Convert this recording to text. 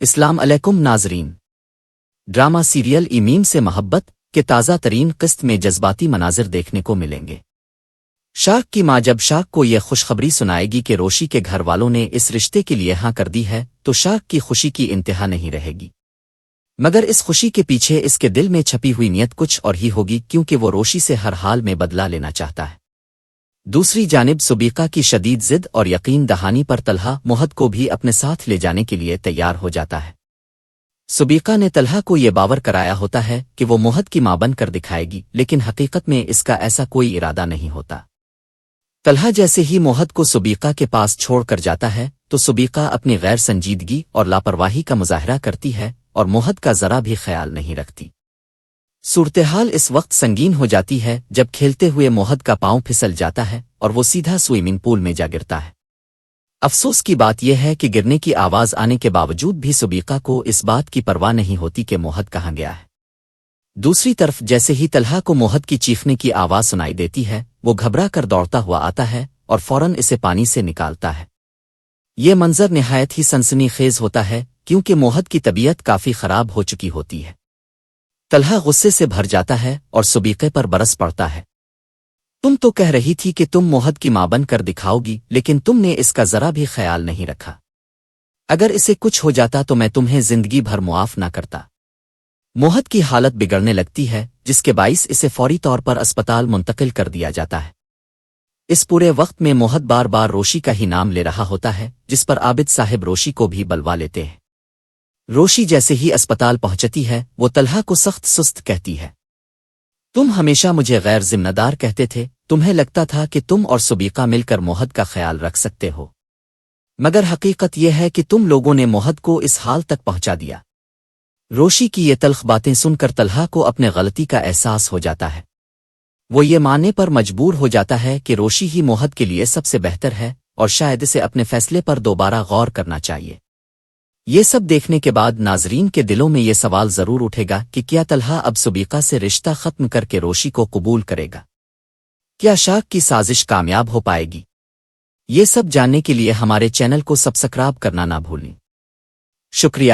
السلام علیکم ناظرین۔ ڈرامہ سیریل ایمیم سے محبت کے تازہ ترین قسط میں جذباتی مناظر دیکھنے کو ملیں گے۔ شاک کی ماں جب شاک کو یہ خوشخبری سنائے گی کہ روشی کے گھر والوں نے اس رشتے کے لیے ہاں کر دی ہے تو شاک کی خوشی کی انتہا نہیں رہے گی، مگر اس خوشی کے پیچھے اس کے دل میں چھپی ہوئی نیت کچھ اور ہی ہوگی، کیونکہ وہ روشی سے ہر حال میں بدلہ لینا چاہتا ہے۔ دوسری جانب سبیقہ کی شدید ضد اور یقین دہانی پر طلحہ موہد کو بھی اپنے ساتھ لے جانے کے لیے تیار ہو جاتا ہے۔ سبیقہ نے طلحہ کو یہ باور کرایا ہوتا ہے کہ وہ موہد کی ماں بن کر دکھائے گی، لیکن حقیقت میں اس کا ایسا کوئی ارادہ نہیں ہوتا۔ طلحہ جیسے ہی موہد کو سبیقہ کے پاس چھوڑ کر جاتا ہے تو سبیقہ اپنی غیر سنجیدگی اور لاپرواہی کا مظاہرہ کرتی ہے اور موہد کا ذرا بھی خیال نہیں رکھتی۔ صورتحال اس وقت سنگین ہو جاتی ہے جب کھیلتے ہوئے موہد کا پاؤں پھسل جاتا ہے اور وہ سیدھا سوئمنگ پول میں جا گرتا ہے۔ افسوس کی بات یہ ہے کہ گرنے کی آواز آنے کے باوجود بھی سبیقہ کو اس بات کی پرواہ نہیں ہوتی کہ موہد کہاں گیا ہے۔ دوسری طرف جیسے ہی طلحہ کو موہد کی چیخنے کی آواز سنائی دیتی ہے، وہ گھبرا کر دوڑتا ہوا آتا ہے اور فوراً اسے پانی سے نکالتا ہے۔ یہ منظر نہایت ہی سنسنی خیز ہوتا ہے کیونکہ موہد کی طبیعت کافی خراب ہو چکی ہوتی ہے۔ طلحہ غصے سے بھر جاتا ہے اور سبیقے پر برس پڑتا ہے۔ تم تو کہہ رہی تھی کہ تم موہد کی ماں بن کر دکھاؤ گی، لیکن تم نے اس کا ذرا بھی خیال نہیں رکھا۔ اگر اسے کچھ ہو جاتا تو میں تمہیں زندگی بھر معاف نہ کرتا۔ موہد کی حالت بگڑنے لگتی ہے، جس کے باعث اسے فوری طور پر اسپتال منتقل کر دیا جاتا ہے۔ اس پورے وقت میں موہد بار بار روشی کا ہی نام لے رہا ہوتا ہے، جس پر عابد صاحب روشی کو بھی بلوا لیتے ہیں۔ روشی جیسے ہی اسپتال پہنچتی ہے وہ طلحہ کو سخت سست کہتی ہے، تم ہمیشہ مجھے غیر ذمہ دار کہتے تھے، تمہیں لگتا تھا کہ تم اور سبیقہ مل کر موہد کا خیال رکھ سکتے ہو، مگر حقیقت یہ ہے کہ تم لوگوں نے موہد کو اس حال تک پہنچا دیا۔ روشی کی یہ تلخ باتیں سن کر طلحہ کو اپنے غلطی کا احساس ہو جاتا ہے۔ وہ یہ ماننے پر مجبور ہو جاتا ہے کہ روشی ہی موہد کے لیے سب سے بہتر ہے اور شاید اسے اپنے فیصلے پر دوبارہ غور کرنا چاہیے۔ یہ سب دیکھنے کے بعد ناظرین کے دلوں میں یہ سوال ضرور اٹھے گا کہ کیا طلحہ اب سبیقہ سے رشتہ ختم کر کے روشی کو قبول کرے گا؟ کیا شاک کی سازش کامیاب ہو پائے گی؟ یہ سب جاننے کے لیے ہمارے چینل کو سبسکرائب کرنا نہ بھولیں۔ شکریہ۔